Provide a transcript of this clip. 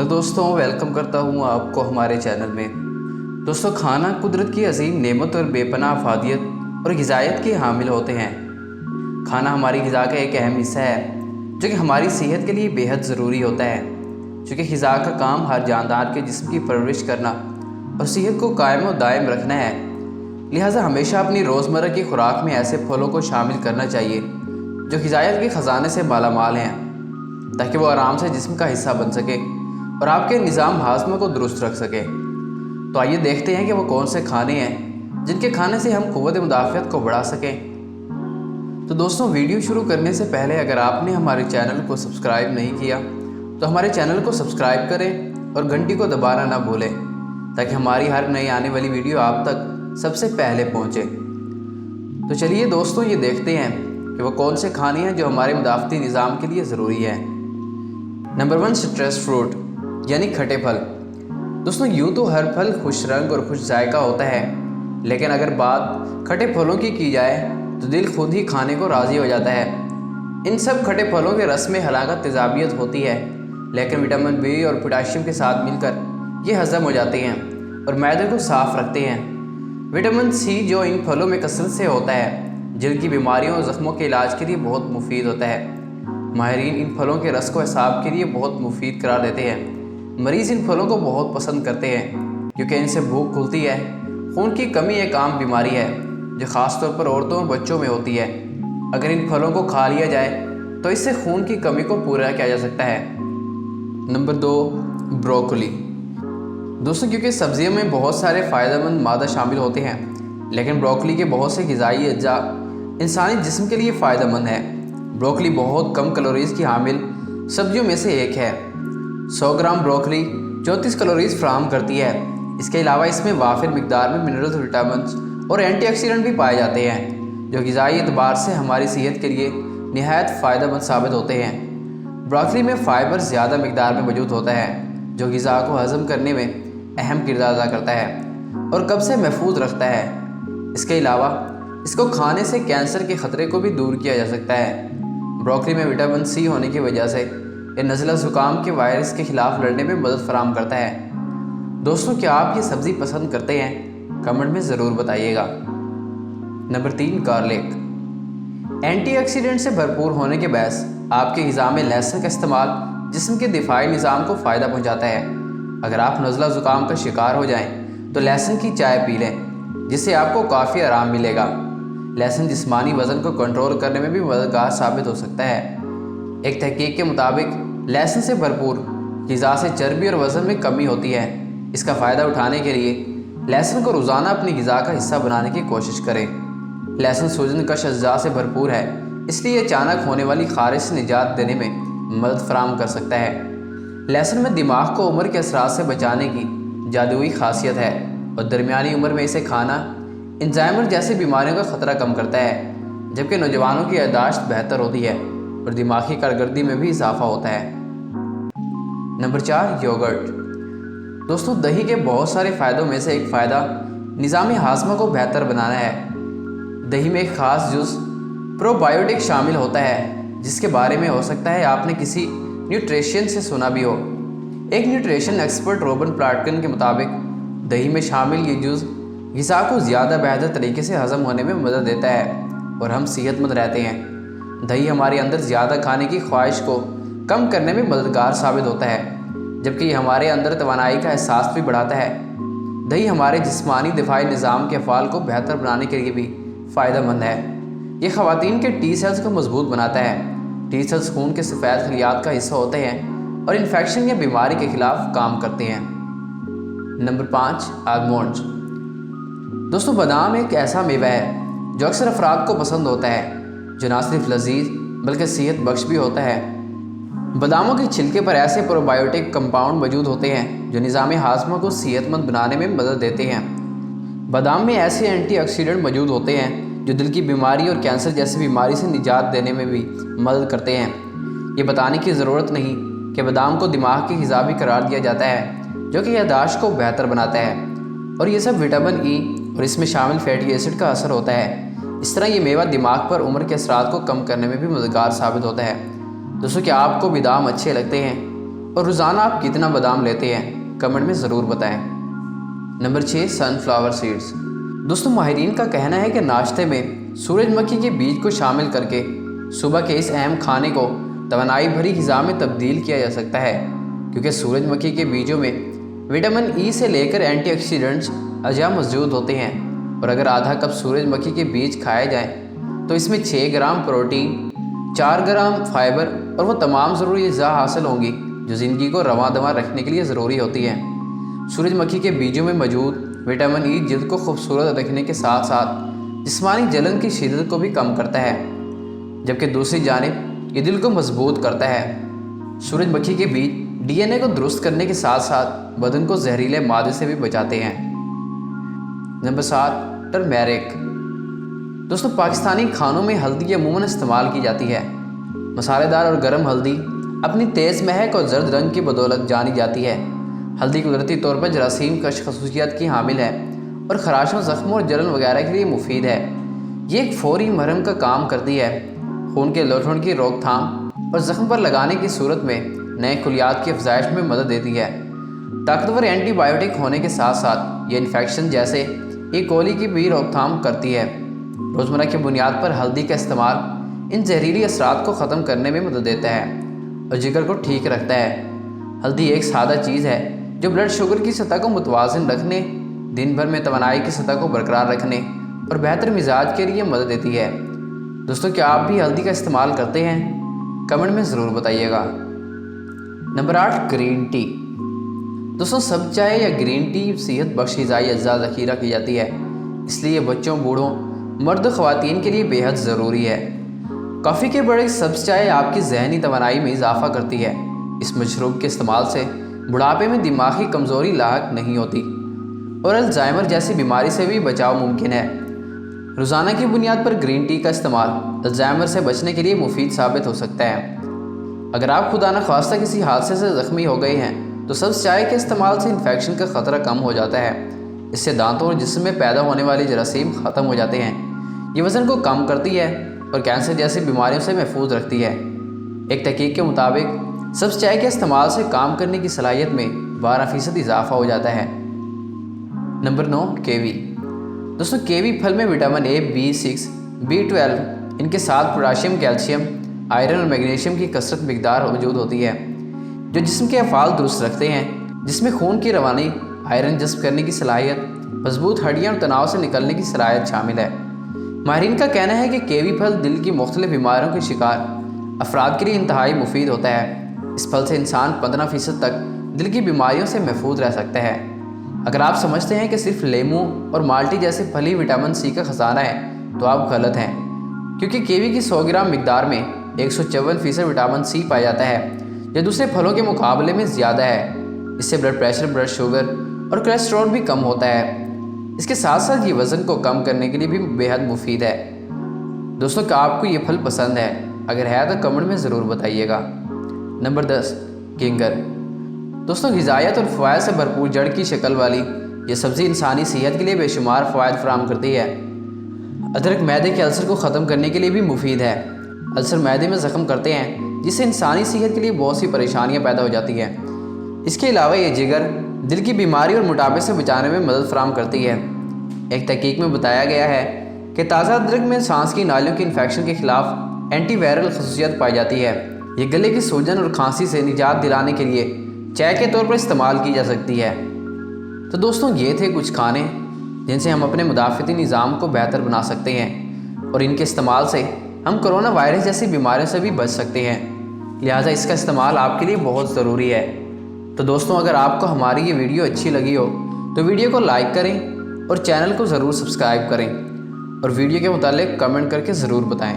दोस्तों वेलकम करता हूँ आपको हमारे चैनल में। दोस्तों खाना कुदरत की अजीम नेमत और बेपनाह अफादियत और ग़िज़ायत के हामिल होते हैं। खाना हमारी ग़िज़ा का एक अहम हिस्सा है जो कि हमारी सेहत के लिए बेहद ज़रूरी होता है। चूँकि ग़िज़ा का काम हर जानदार के जिस्म की परवरिश करना और सेहत को कायम और दायम रखना है, लिहाजा हमेशा अपनी रोज़मर्रा की खुराक में ऐसे फलों को शामिल करना चाहिए जो ग़िज़ायत के ख़जाने से मालामाल हैं, ताकि वो आराम से जिस्म का हिस्सा बन सके और आपके निज़ाम हाज़मा को दुरुस्त रख सके। तो आइए देखते हैं कि वो कौन से खाने हैं जिनके खाने से हम क़ुव्वत मुदाफ़ियत को बढ़ा सकें। तो दोस्तों वीडियो शुरू करने से पहले अगर आपने हमारे चैनल को सब्सक्राइब नहीं किया तो हमारे चैनल को सब्सक्राइब करें और घंटी को दबाना ना भूलें, ताकि हमारी हर नई आने वाली वीडियो आप तक सबसे पहले पहुँचे। तो चलिए दोस्तों ये देखते हैं कि वो कौन से खाने हैं जो हमारे मुदाफ़ती निज़ाम के लिए ज़रूरी है। नंबर 1, सिट्रस फ्रूट यानी खट्टे फल। दोस्तों यूँ तो हर फल खुश रंग और खुश जायका होता है, लेकिन अगर बात खट्टे फलों की जाए तो दिल खुद ही खाने को राज़ी हो जाता है। इन सब खट्टे फलों के रस में हालांकि तेज़ाबियत होती है, लेकिन विटामिन बी और पोटाशियम के साथ मिलकर ये हज़म हो जाते हैं और मैदे को साफ़ रखते हैं। विटामिन सी जो इन फलों में कसरत से होता है, जिल्द की बीमारियों और ज़ख्मों के इलाज के लिए बहुत मुफीद होता है। माहिरीन इन फलों के रस को एसाब के लिए बहुत मुफीद करार देते हैं। मरीज़ इन फलों को बहुत पसंद करते हैं क्योंकि इनसे भूख खुलती है। खून की कमी एक आम बीमारी है जो ख़ास तौर पर औरतों और बच्चों में होती है। अगर इन फलों को खा लिया जाए तो इससे खून की कमी को पूरा किया जा सकता है। Number 2, broccoli. दोस्तों क्योंकि सब्जियों में बहुत सारे फ़ायदेमंद मादा शामिल होते हैं, लेकिन ब्रोकली के बहुत से ग़िज़ाई अज्जा इंसानी जिस्म के लिए फ़ायदेमंद है। ब्रोकली बहुत कम कैलोरीज़ की हामिल सब्जियों में से एक है। 100 ग्राम ब्रोकली 34 कैलोरीज़ फ्राहम करती है। इसके अलावा इसमें वाफिर मिकदार में मिनरल्स, विटामिन और एंटीऑक्सीडेंट भी पाए जाते हैं जो ग़िज़ाई एतबार से हमारी सेहत के लिए निहायत फ़ायदेमंद साबित होते हैं। ब्रोकली में फ़ाइबर ज़्यादा मिकदार में मौजूद होता है जो ग़िज़ा को हज़म करने में अहम किरदार अदा करता है और कब्ज़ से महफूज रखता है। इसके अलावा इसको खाने से कैंसर के ख़तरे को भी दूर किया जा सकता है। ब्रोकली में विटामिन सी होने की वजह से ये नज़ला ज़ुकाम के वायरस के ख़िलाफ़ लड़ने में मदद फराहम करता है। दोस्तों क्या आप ये सब्ज़ी पसंद करते हैं? कमेंट में ज़रूर बताइएगा। Number 3, garlic. एंटीऑक्सीडेंट से भरपूर होने के बायस आपके ग़िज़ा में लहसुन का इस्तेमाल जिस्म के दिफाई निज़ाम को फ़ायदा पहुँचाता है। अगर आप नज़ला ज़ुकाम का शिकार हो जाएँ तो लहसुन की चाय पी लें, जिससे आपको काफ़ी आराम मिलेगा। लहसुन जिस्मानी वज़न को कंट्रोल करने में भी मददगार साबित हो सकता है। एक तहकीक के मुताबिक लहसुन से भरपूर ग़िज़ा से चर्बी और वज़न में कमी होती है। इसका फ़ायदा उठाने के लिए लहसुन को रोज़ाना अपनी ग़िज़ा का हिस्सा बनाने की कोशिश करें। लहसुन सूजन कश अज्जा से भरपूर है, इसलिए अचानक होने वाली ख़ारिश से निजात देने में मदद फराहम कर सकता है। लहसुन में दिमाग को उम्र के असरात से बचाने की जादुई खासियत है और दरमियानी उम्र में इसे खाना अल्ज़ाइमर जैसी बीमारियों का ख़तरा कम करता है, जबकि नौजवानों की याददाश्त बेहतर होती है और दिमागी कारकर्दगी में भी इजाफा होता है। Number 4, yogurt. दोस्तों दही के बहुत सारे फ़ायदों में से एक फ़ायदा निज़ामी हाज़मा को बेहतर बनाना है। दही में एक ख़ास जुज़ प्रोबायोटिक शामिल होता है, जिसके बारे में हो सकता है आपने किसी न्यूट्रिशन से सुना भी हो। एक न्यूट्रिशन एक्सपर्ट रॉबर्ट प्लाटकन के मुताबिक दही में शामिल ये जुज़ ग़िज़ा को ज़्यादा बेहतर तरीके से हज़म होने में मदद देता है और हम सेहतमंद रहते हैं। दही हमारे अंदर ज़्यादा खाने की ख्वाहिश को कम करने में मददगार साबित होता है, जबकि ये हमारे अंदर तवानाई का एहसास भी बढ़ाता है। दही हमारे जिस्मानी दिफाई निज़ाम के अफ़ाल को बेहतर बनाने के लिए भी फ़ायदेमंद है। ये ख़वातीन के टी सेल्स को मजबूत बनाता है। टी सेल्स खून के सफ़ेद खलियात का हिस्सा होते हैं और इन्फेक्शन या बीमारी के ख़िलाफ़ काम करते हैं। Number 5, almonds. दोस्तों बादाम एक ऐसा मेवा है जो अक्सर अफराद को पसंद होता है, जो ना सिर्फ लजीज बल्कि सेहत बख्श भी होता है। बादामों के छिलके पर ऐसे प्रोबायोटिक कंपाउंड मौजूद होते हैं जो निज़ाम हाज़मा को सेहतमंद बनाने में मदद देते हैं। बादाम में ऐसे एंटीऑक्सीडेंट मौजूद होते हैं जो दिल की बीमारी और कैंसर जैसी बीमारी से निजात देने में भी मदद करते हैं। ये बताने की ज़रूरत नहीं कि बादाम को दिमाग की ग़िज़ा भी करार दिया जाता है, जो कि याददाश्त को बेहतर बनाता है, और ये सब विटामिन ई और इसमें शामिल फैटी एसिड का असर होता है। इस तरह ये मेवा दिमाग पर उम्र के असरात को कम करने में भी मददगार साबित होता है। दोस्तों क्या आपको बादाम अच्छे लगते हैं? اور روزانہ آپ کتنا بادام لیتے ہیں کمنٹ میں ضرور بتائیں۔ نمبر 6 سن فلاور سیڈز۔ دوستوں ماہرین کا کہنا ہے کہ ناشتے میں سورج مکھی کے بیج کو شامل کر کے صبح کے اس اہم کھانے کو توانائی بھری غذا میں تبدیل کیا جا سکتا ہے، کیونکہ سورج مکھی کے بیجوں میں وٹامن ای سے لے کر اینٹی آکسیڈنٹس اجزاء موجود ہوتے ہیں، اور اگر آدھا کپ سورج مکھی کے بیج کھائے جائیں تو اس میں 6 گرام پروٹین، 4 گرام فائبر اور وہ تمام ضروری اجزاء حاصل ہوں گی جو زندگی کو رواں دواں رکھنے کے لیے ضروری ہوتی ہیں۔ سورج مکھی کے بیجوں میں موجود وٹامن ای جلد کو خوبصورت رکھنے کے ساتھ ساتھ جسمانی جلن کی شدت کو بھی کم کرتا ہے، جبکہ دوسری جانب یہ دل کو مضبوط کرتا ہے۔ سورج مکھی کے بیج ڈی این اے کو درست کرنے کے ساتھ ساتھ بدن کو زہریلے مادے سے بھی بچاتے ہیں۔ Number 7 turmeric. دوستوں پاکستانی کھانوں میں ہلدی عموماً استعمال کی جاتی ہے۔ مسالے دار اور گرم ہلدی اپنی تیز مہک اور زرد رنگ کی بدولت جانی جاتی ہے۔ ہلدی قدرتی طور پر جراثیم کش خصوصیات کی حامل ہے اور خراشوں، زخموں اور جلن وغیرہ کے لیے مفید ہے۔ یہ ایک فوری مرہم کا کام کرتی ہے، خون کے لوٹھڑ کی روک تھام اور زخم پر لگانے کی صورت میں نئے خلیات کی افزائش میں مدد دیتی ہے۔ طاقتور اینٹی بائیوٹک ہونے کے ساتھ ساتھ یہ انفیکشن جیسے ای کولی کی بھی روک تھام کرتی ہے۔ روزمرہ کی بنیاد پر ہلدی کا استعمال ان زہریلی اثرات کو ختم کرنے میں مدد دیتا ہے اور جگر کو ٹھیک رکھتا ہے۔ ہلدی ایک سادہ چیز ہے جو بلڈ شوگر کی سطح کو متوازن رکھنے، دن بھر میں توانائی کی سطح کو برقرار رکھنے اور بہتر مزاج کے لیے مدد دیتی ہے۔ دوستوں کیا آپ بھی ہلدی کا استعمال کرتے ہیں؟ کمنٹ میں ضرور بتائیے گا۔ Number 8 green tea. دوستوں سبز چائے یا گرین ٹی صحت بخش غذائی اجزاء ذخیرہ کی جاتی ہے، اس لیے بچوں، بوڑھوں، مرد و خواتین کے لیے بے حد ضروری ہے۔ کافی کے بڑے سبز چائے آپ کی ذہنی توانائی میں اضافہ کرتی ہے۔ اس مشروب کے استعمال سے بڑھاپے میں دماغی کمزوری لاحق نہیں ہوتی اور الزائمر جیسی بیماری سے بھی بچاؤ ممکن ہے۔ روزانہ کی بنیاد پر گرین ٹی کا استعمال الزائمر سے بچنے کے لیے مفید ثابت ہو سکتا ہے۔ اگر آپ خدا نخواستہ کسی حادثے سے زخمی ہو گئے ہیں تو سبز چائے کے استعمال سے انفیکشن کا خطرہ کم ہو جاتا ہے۔ اس سے دانتوں اور جسم میں پیدا ہونے والی جراثیم ختم ہو جاتے ہیں۔ یہ وزن کو کم کرتی ہے اور کینسر جیسی بیماریوں سے محفوظ رکھتی ہے۔ ایک تحقیق کے مطابق سبز چائے کے استعمال سے کام کرنے کی صلاحیت میں 12% اضافہ ہو جاتا ہے۔ Number 9 kiwi. دوستوں کیوی پھل میں وٹامن اے، B6، B12 ان کے ساتھ پوٹاشیم، کیلشیم، آئرن اور میگنیشیم کی کثرت مقدار موجود ہوتی ہے جو جسم کے افعال درست رکھتے ہیں۔ جس میں خون کی روانی، آئرن جذب کرنے کی صلاحیت، مضبوط ہڈیاں اور تناؤ سے نکلنے کی صلاحیت شامل ہے۔ ماہرین کا کہنا ہے کہ کیوی پھل دل کی مختلف بیماریوں کے شکار افراد کے لیے انتہائی مفید ہوتا ہے۔ اس پھل سے انسان 15% تک دل کی بیماریوں سے محفوظ رہ سکتا ہے۔ اگر آپ سمجھتے ہیں کہ صرف لیموں اور مالٹی جیسے پھل ہی وٹامن سی کا خزانہ ہے تو آپ غلط ہیں، کیونکہ کیوی کی 100 گرام مقدار میں 154% وٹامن سی پایا جاتا ہے جو دوسرے پھلوں کے مقابلے میں زیادہ ہے۔ اس سے بلڈ پریشر، بلڈ شوگر اور کولیسٹرول بھی کم ہوتا ہے۔ اس کے ساتھ ساتھ یہ وزن کو کم کرنے کے لیے بھی بے حد مفید ہے۔ دوستوں کیا آپ کو یہ پھل پسند ہے؟ اگر ہے تو کمنٹ میں ضرور بتائیے گا۔ نمبر 10 گینگر۔ دوستوں غذائیت اور فوائد سے بھرپور جڑ کی شکل والی یہ سبزی انسانی صحت کے لیے بے شمار فوائد فراہم کرتی ہے۔ ادرک معدے کے السر کو ختم کرنے کے لیے بھی مفید ہے۔ السر معدے میں زخم کرتے ہیں جس سے انسانی صحت کے لیے بہت سی پریشانیاں پیدا ہو جاتی ہیں۔ اس کے علاوہ یہ جگر، دل کی بیماری اور موٹاپے سے بچانے میں مدد فراہم کرتی ہے۔ ایک تحقیق میں بتایا گیا ہے کہ تازہ ادرک میں سانس کی نالیوں کی انفیکشن کے خلاف اینٹی وائرل خصوصیت پائی جاتی ہے۔ یہ گلے کی سوجن اور کھانسی سے نجات دلانے کے لیے چائے کے طور پر استعمال کی جا سکتی ہے۔ تو دوستوں یہ تھے کچھ کھانے جن سے ہم اپنے مدافعتی نظام کو بہتر بنا سکتے ہیں اور ان کے استعمال سے ہم کرونا وائرس جیسی بیماریوں سے بھی بچ سکتے ہیں، لہٰذا اس کا استعمال آپ کے لیے بہت ضروری ہے۔ تو دوستوں اگر آپ کو ہماری یہ ویڈیو اچھی لگی ہو تو ویڈیو کو لائک کریں اور چینل کو ضرور سبسکرائب کریں اور ویڈیو کے متعلق کمنٹ کر کے ضرور بتائیں۔